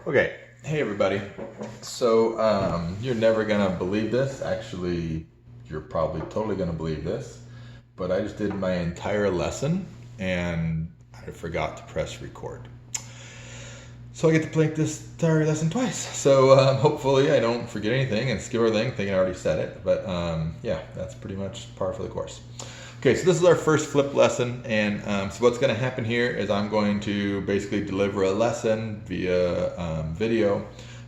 Okay, hey everybody. So you're never gonna believe this. Actually, you're probably totally gonna believe this. But I just did my entire lesson and I forgot to press record. So I get to play this entire lesson twice. So hopefully I don't forget anything and skip everything, thinking I already said it. But yeah, that's pretty much par for the course. Okay, so this is our first flip lesson, and so what's going to happen here is I'm going to basically deliver a lesson via video.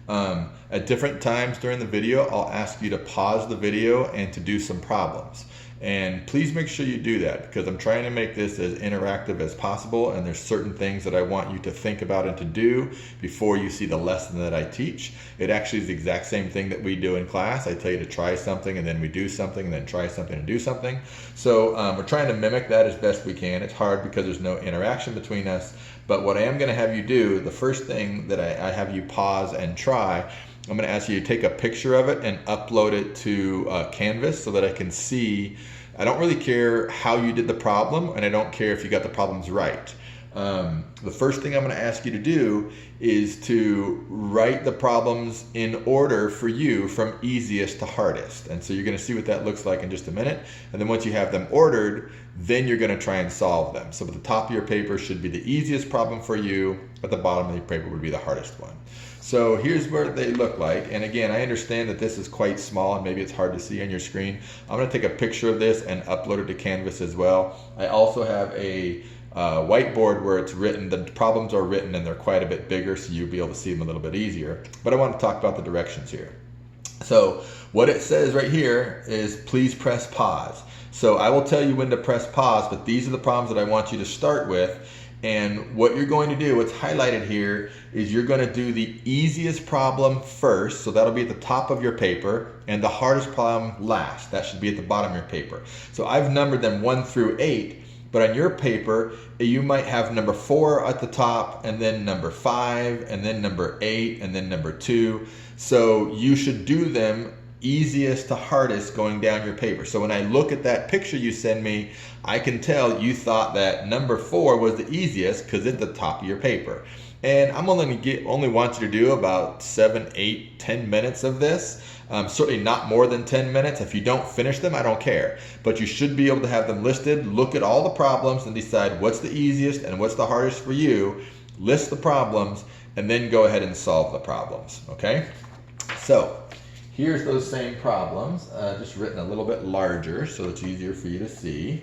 At different times during the video, I'll ask you to pause the video and to do some problems. And please make sure you do that because I'm trying to make this as interactive as possible, and there's certain things that I want you to think about and to do before you see the lesson that I teach. It actually is the exact same thing that we do in class. I tell you to try something and then we do something and then try something and do something. So we're trying to mimic that as best we can. It's hard because there's no interaction between us, but what I am going to have you do, the first thing that I have you pause and try, I'm going to ask you to take a picture of it and upload it to Canvas so that I can see. I don't really care how you did the problem, and I don't care if you got the problems right. The first thing I'm going to ask you to do is to write the problems in order for you from easiest to hardest. And so you're going to see what that looks like in just a minute. And then once you have them ordered, then you're going to try and solve them. So at the top of your paper should be the easiest problem for you. At the bottom of your paper would be the hardest one. So here's what they look like. And again, I understand that this is quite small and maybe it's hard to see on your screen. I'm going to take a picture of this and upload it to Canvas as well. I also have a whiteboard where it's written, the problems are written and they're quite a bit bigger, so you'll be able to see them a little bit easier. But I want to talk about the directions here. So what it says right here is please press pause. So I will tell you when to press pause, but these are the problems that I want you to start with. And what you're going to do, what's highlighted here, is you're going to do the easiest problem first, so that'll be at the top of your paper, and the hardest problem last. That should be at the bottom of your paper. So I've numbered them 1 through 8, but on your paper, you might have number 4 at the top, and then number 5, and then number 8, and then number 2. So you should do them easiest to hardest going down your paper. So when I look at that picture you send me, I can tell you thought that number 4 was the easiest because it's at the top of your paper. And I'm only want you to do about 7, 8, 10 minutes of this. Certainly not more than 10 minutes. If you don't finish them, I don't care. But you should be able to have them listed, look at all the problems and decide what's the easiest and what's the hardest for you, list the problems, and then go ahead and solve the problems, okay? So here's those same problems, just written a little bit larger so it's easier for you to see.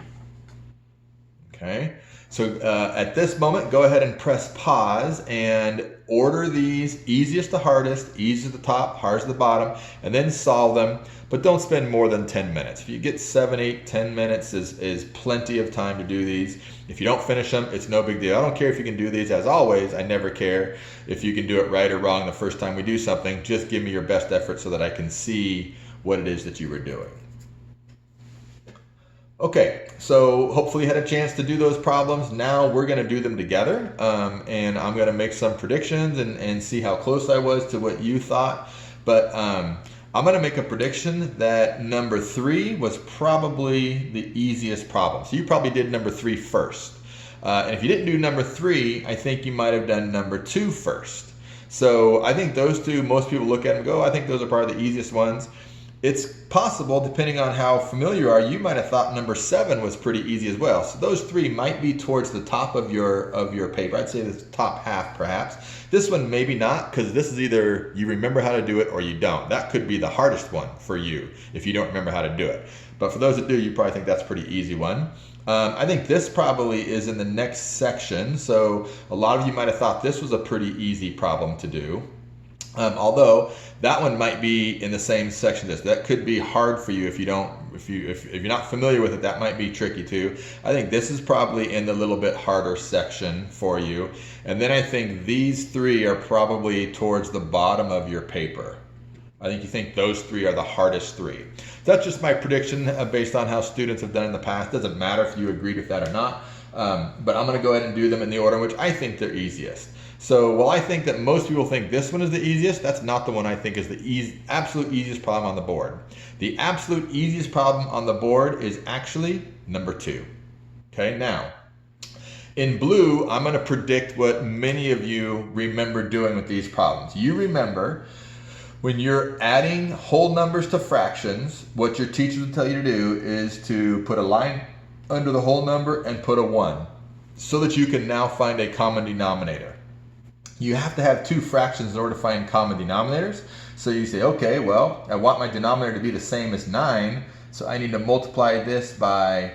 Okay, so at this moment, go ahead and press pause and order these easiest to hardest, easiest to the top, hardest to the bottom, and then solve them. But don't spend more than 10 minutes. If you get 7, 8, 10 minutes is plenty of time to do these. If you don't finish them, it's no big deal. I don't care if you can do these. As always, I never care if you can do it right or wrong the first time we do something. Just give me your best effort so that I can see what it is that you were doing. Okay, so hopefully you had a chance to do those problems. Now we're going to do them together, and I'm going to make some predictions and see how close I was to what you thought. But I'm going to make a prediction that number 3 was probably the easiest problem. So you probably did number 3 first. And if you didn't do number 3, I think you might have done number 2 first. So I think those two, most people look at them and go, I think those are probably the easiest ones. It's possible, depending on how familiar you are, you might have thought number 7 was pretty easy as well. So those 3 might be towards the top of your paper. I'd say the top half perhaps. This one maybe not, because this is either you remember how to do it or you don't. That could be the hardest one for you if you don't remember how to do it. But for those that do, you probably think that's a pretty easy one. I think this probably is in the next section. So a lot of you might have thought this was a pretty easy problem to do. Although that one might be in the same section as this. That could be hard for you if you're not familiar with it. That might be tricky too. I think this is probably in the little bit harder section for you. And then I think these 3 are probably towards the bottom of your paper. I think you think those 3 are the hardest 3. That's just my prediction based on how students have done in the past. Doesn't matter if you agreed with that or not. But I'm going to go ahead and do them in the order in which I think they're easiest. So while I think that most people think this one is the easiest, that's not the one I think is the absolute easiest problem on the board. The absolute easiest problem on the board is actually number 2. Okay, now In blue, I'm going to predict what many of you remember doing with these problems. You remember when you're adding whole numbers to fractions, what your teacher will tell you to do is to put a line under the whole number and put a 1 so that you can now find a common denominator. You have to have two fractions in order to find common denominators. So you say, okay, well, I want my denominator to be the same as 9, so I need to multiply this by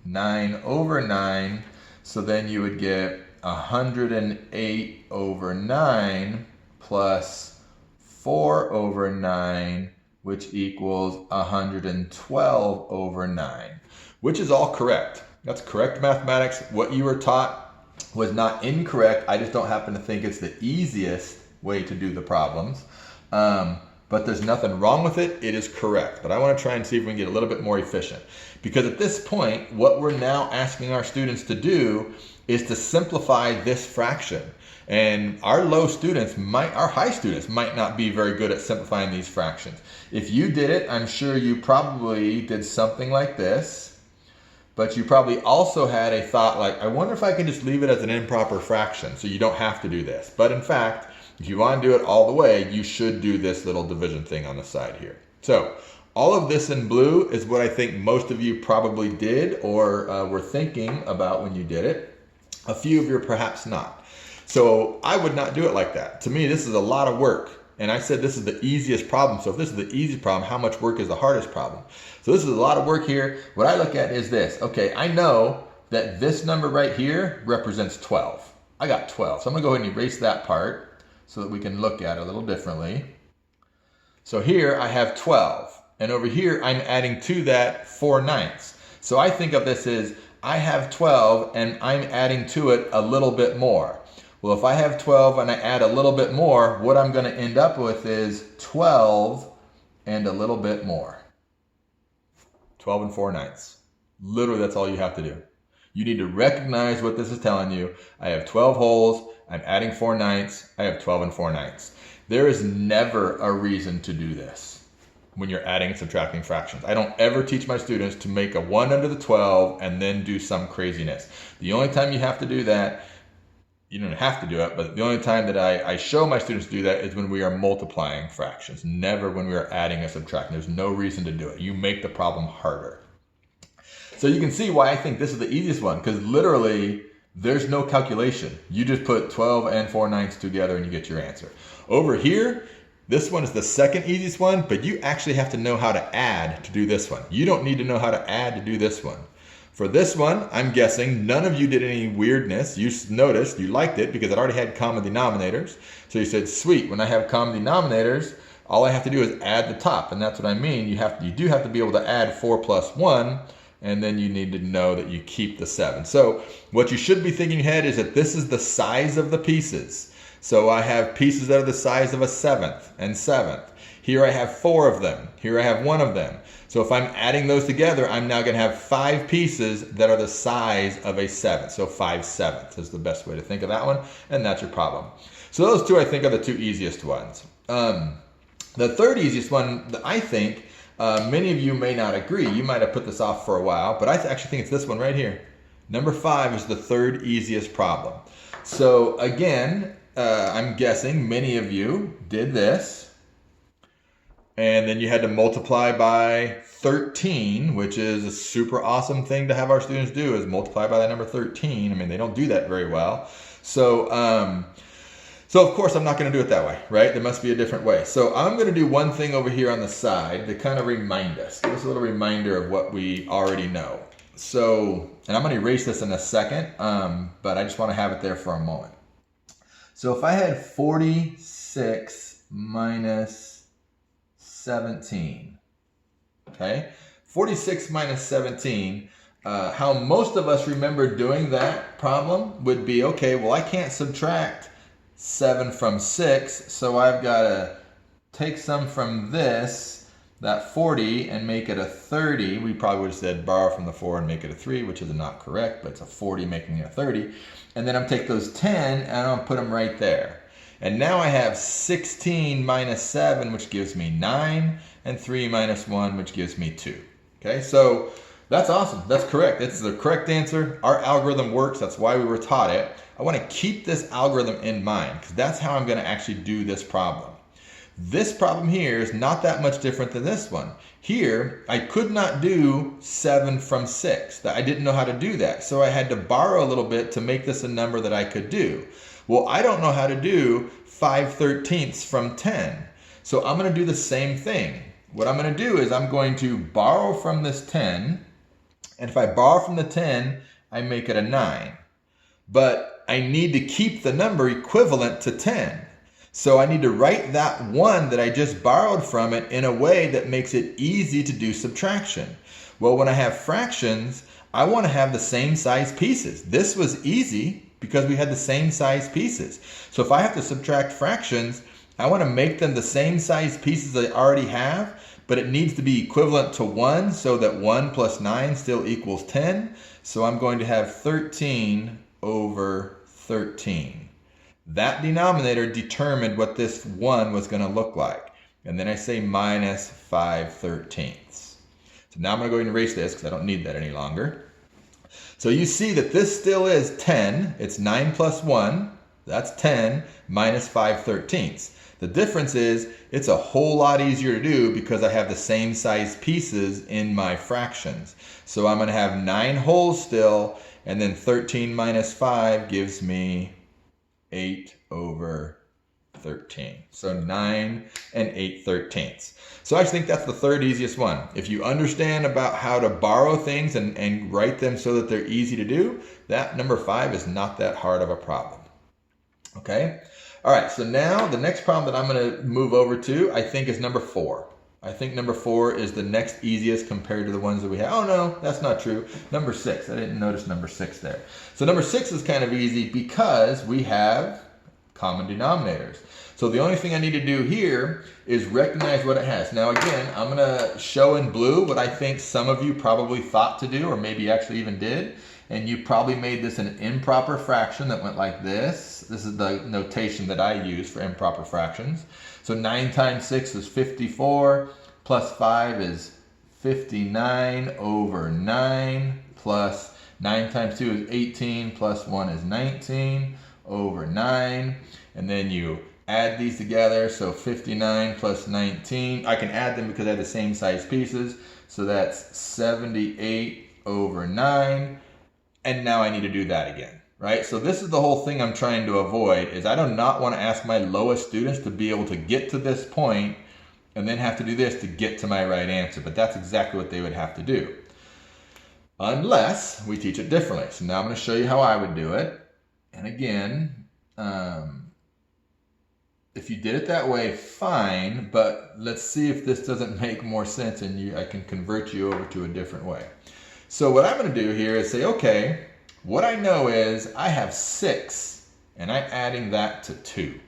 9 over 9. So then you would get 108 over 9 plus 4 over 9, which equals 112 over 9, which is all correct. That's correct mathematics. What you were taught was not incorrect. I just don't happen to think it's the easiest way to do the problems. But there's nothing wrong with it. It is correct. But I want to try and see if we can get a little bit more efficient. Because at this point, what we're now asking our students to do is to simplify this fraction. And our high students might not be very good at simplifying these fractions. If you did it, I'm sure you probably did something like this. But you probably also had a thought like, I wonder if I can just leave it as an improper fraction so you don't have to do this. But in fact, if you want to do it all the way, you should do this little division thing on the side here. So all of this in blue is what I think most of you probably did or were thinking about when you did it. A few of you are perhaps not. So I would not do it like that. To me, this is a lot of work. And I said this is the easiest problem. So if this is the easy problem, how much work is the hardest problem? So this is a lot of work here. What I look at is this. Okay, I know that this number right here represents 12. I got 12. So I'm going to go ahead and erase that part so that we can look at it a little differently. So here I have 12. And over here I'm adding to that 4/9. So I think of this as I have 12 and I'm adding to it a little bit more. Well, if I have 12 and I add a little bit more, what I'm going to end up with is 12 and a little bit more. 12 and 4/9. Literally, that's all you have to do. You need to recognize what this is telling you. I have 12 wholes. I'm adding 4/9. I have 12 and 4/9. There is never a reason to do this when you're adding and subtracting fractions. I don't ever teach my students to make a 1 under the 12 and then do some craziness. The only time you have to do that, you don't have to do it, but the only time that I show my students to do that is when we are multiplying fractions, never when we are adding or subtracting. There's no reason to do it. You make the problem harder. So you can see why I think this is the easiest one, because literally there's no calculation. You just put 12 and 4/9 together and you get your answer. Over here, this one is the second easiest one, but you actually have to know how to add to do this one. You don't need to know how to add to do this one. For this one, I'm guessing none of you did any weirdness. You noticed, you liked it because it already had common denominators. So you said, sweet, when I have common denominators, all I have to do is add the top. And that's what I mean. You do have to be able to add 4 plus 1, and then you need to know that you keep the 7. So what you should be thinking ahead is that this is the size of the pieces. So I have pieces that are the size of a 7th and 7th. Here I have 4 of them. Here I have 1 of them. So if I'm adding those together, I'm now going to have 5 pieces that are the size of a 7th. So 5/7 is the best way to think of that one, and that's your problem. So those two I think are the two easiest ones. The third easiest one that I think many of you may not agree. You might have put this off for a while, but I actually think it's this one right here. Number 5 is the third easiest problem. So again, I'm guessing many of you did this. And then you had to multiply by 13, which is a super awesome thing to have our students do, is multiply by the number 13. I mean, they don't do that very well. So of course, I'm not going to do it that way, right? There must be a different way. So I'm going to do one thing over here on the side to kind of remind us. Give us a little reminder of what we already know. So, and I'm going to erase this in a second, but I just want to have it there for a moment. So if I had 46 minus 17, okay? 46 minus 17, how most of us remember doing that problem would be, okay, well, I can't subtract 7 from 6, so I've got to take some from this, that 40, and make it a 30. We probably would have said borrow from the 4 and make it a 3, which is not correct, but it's a 40 making it a 30. And then I'm take those 10 and I'll put them right there. And now I have 16 minus 7, which gives me 9, and 3 minus 1, which gives me 2. Okay, so That's awesome. That's correct. It's the correct answer. Our algorithm works. That's why we were taught it. I want to keep this algorithm in mind because that's how I'm going to actually do this problem. This problem here is not that much different than this one. Here, I could not do 7 from 6. I didn't know how to do that. So I had to borrow a little bit to make this a number that I could do. Well, I don't know how to do 5/13 from 10. So I'm going to do the same thing. What I'm going to do is I'm going to borrow from this 10. And if I borrow from the 10, I make it a 9. But I need to keep the number equivalent to 10. So I need to write that 1 that I just borrowed from it in a way that makes it easy to do subtraction. Well, when I have fractions, I want to have the same size pieces. This was easy because we had the same size pieces. So if I have to subtract fractions, I want to make them the same size pieces I already have, but it needs to be equivalent to 1 so that 1 plus 9 still equals 10. So I'm going to have 13 over 13. That denominator determined what this 1 was going to look like. And then I say minus 5/13. So now I'm going to go ahead and erase this because I don't need that any longer. So you see that this still is 10. It's 9 plus 1. That's 10 minus 5/13. The difference is it's a whole lot easier to do because I have the same size pieces in my fractions. So I'm going to have 9 wholes still, and then 13 minus 5 gives me 8 over 13. So 9 and 8/13. So I just think that's the third easiest one. If you understand about how to borrow things and write them so that they're easy to do, that number 5 is not that hard of a problem. Okay? All right, so now the next problem that I'm going to move over to, I think, is number 4. I think number 4 is the next easiest compared to the ones that we have. Oh no, that's not true. Number 6, I didn't notice number 6 there. So number 6 is kind of easy because we have common denominators. So the only thing I need to do here is recognize what it has. Now again, I'm going to show in blue what I think some of you probably thought to do, or maybe actually even did. And you probably made this an improper fraction that went like this. This is the notation that I use for improper fractions. So 9 times 6 is 54, plus 5 is 59 over 9, plus 9 times 2 is 18, plus 1 is 19 over 9. And then you add these together, so 59 plus 19. I can add them because I have the same size pieces. So that's 78 over 9. And now I need to do that again, right? So this is the whole thing I'm trying to avoid, is I do not want to ask my lowest students to be able to get to this point and then have to do this to get to my right answer. But that's exactly what they would have to do, unless we teach it differently. So now I'm going to show you how I would do it. And again, if you did it that way, fine, but let's see if this doesn't make more sense and I can convert you over to a different way. So what I'm going to do here is say, okay, what I know is I have 6 and I'm adding that to 2.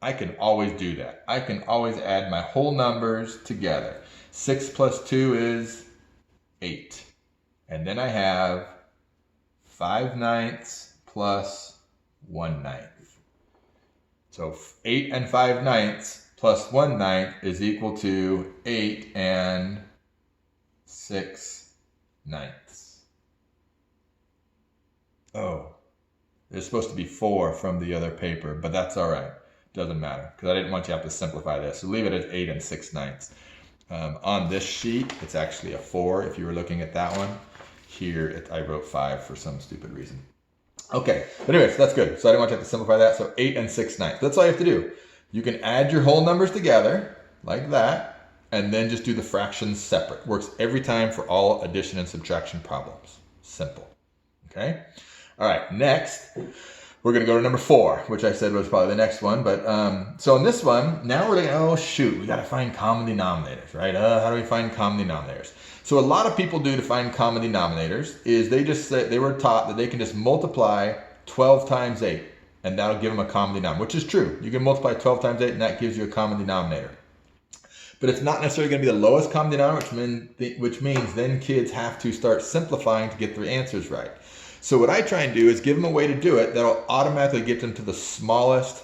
I can always do that. I can always add my whole numbers together. 6 plus 2 is 8. And then I have 5/9 plus 1/9. So 8 and 5/9 plus 1/9 is equal to 8 and 6/9. Oh, there's supposed to be 4 from the other paper, but that's all right. Doesn't matter, because I didn't want you to have to simplify this. So leave it at 8 and 6/9. On this sheet, it's actually a 4 if you were looking at that one. Here, I wrote 5 for some stupid reason. Okay, but anyways, that's good. So I didn't want you to have to simplify that. So 8 and 6/9. That's all you have to do. You can add your whole numbers together, like that, and then just do the fractions separate. Works every time for all addition and subtraction problems. Simple. Okay? All right, next, we're going to go to number 4, which I said was probably the next one. But so in this one, now we're looking, oh shoot, we got to find common denominators, right? How do we find common denominators? So a lot of people do to find common denominators is they just say, they were taught that they can just multiply 12 times 8, and that'll give them a common denominator, which is true. You can multiply 12 times 8, and that gives you a common denominator. But it's not necessarily going to be the lowest common denominator, which means then kids have to start simplifying to get their answers right. So what I try and do is give them a way to do it that'll automatically get them to the smallest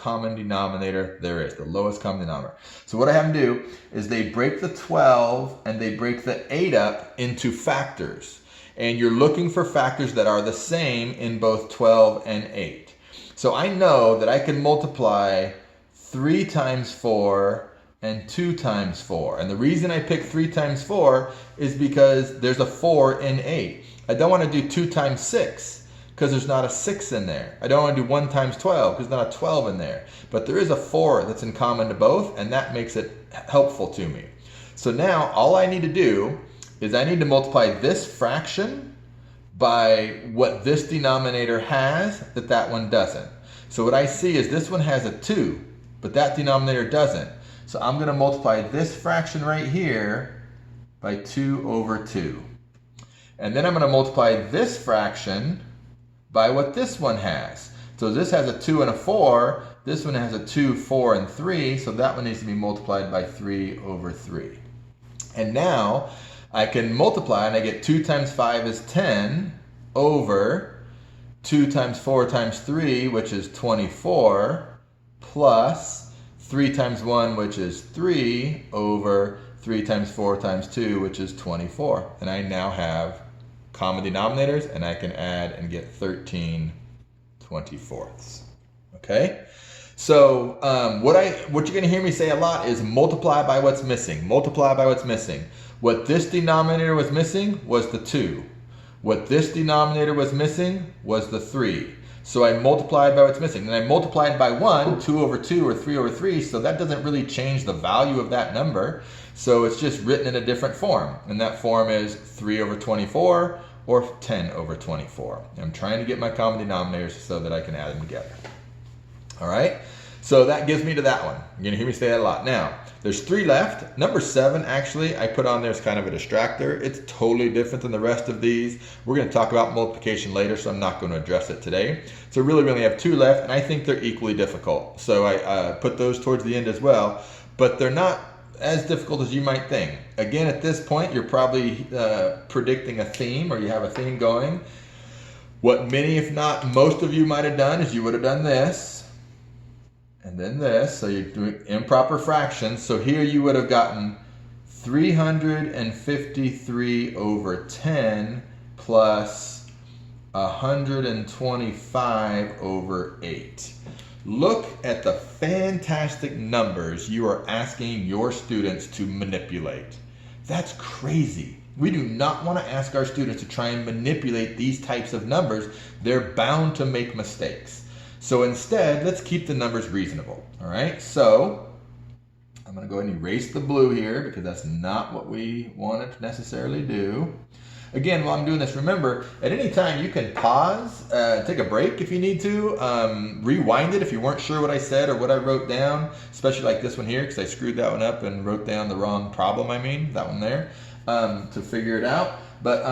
common denominator there is, the lowest common denominator. So what I have them do is they break the 12 and they break the 8 up into factors. And you're looking for factors that are the same in both 12 and 8. So I know that I can multiply 3 times 4 and 2 times 4. And the reason I pick 3 times 4 is because there's a 4 in 8. I don't want to do 2 times 6 because there's not a 6 in there. I don't want to do 1 times 12 because there's not a 12 in there. But there is a 4 that's in common to both, and that makes it helpful to me. So now all I need to do is I need to multiply this fraction by what this denominator has that one doesn't. So what I see is this one has a 2, but that denominator doesn't. So I'm going to multiply this fraction right here by 2 over 2. And then I'm going to multiply this fraction by what this one has. So this has a 2 and a 4. This one has a 2, 4, and 3. So that one needs to be multiplied by 3 over 3. And now I can multiply, and I get 2 times 5 is 10 over 2 times 4 times 3, which is 24, plus 3 times 1, which is 3, over 3 times 4 times 2, which is 24. And I now have common denominators, and I can add and get 13/24. Okay? So what you're going to hear me say a lot is multiply by what's missing. Multiply by what's missing. What this denominator was missing was the 2. What this denominator was missing was the 3. So I multiplied by what's missing. Then I multiplied by 1, 2 over 2 or 3 over 3, so that doesn't really change the value of that number. So it's just written in a different form. And that form is 3 over 24 or 10 over 24. I'm trying to get my common denominators so that I can add them together. All right? So that gives me to that one. You're going to hear me say that a lot. Now, there's 3 left. Number 7, actually, I put on there as kind of a distractor. It's totally different than the rest of these. We're going to talk about multiplication later, so I'm not going to address it today. So really, we only have 2 left, and I think they're equally difficult. So I put those towards the end as well, but they're not as difficult as you might think. Again, at this point, you're probably predicting a theme, or you have a theme going. What many, if not most of you might have done is you would have done this, and then this, so you're doing improper fractions. So here you would have gotten 353 over 10 plus 125 over 8. Look at the fantastic numbers you are asking your students to manipulate. That's crazy. We do not want to ask our students to try and manipulate these types of numbers. They're bound to make mistakes. So instead, let's keep the numbers reasonable. All right, so I'm going to go ahead and erase the blue here because that's not what we wanted to necessarily do. Again, while I'm doing this, remember, at any time you can pause, take a break if you need to, rewind it if you weren't sure what I said or what I wrote down, especially like this one here because I screwed that one up and wrote down the wrong problem, that one there, to figure it out. But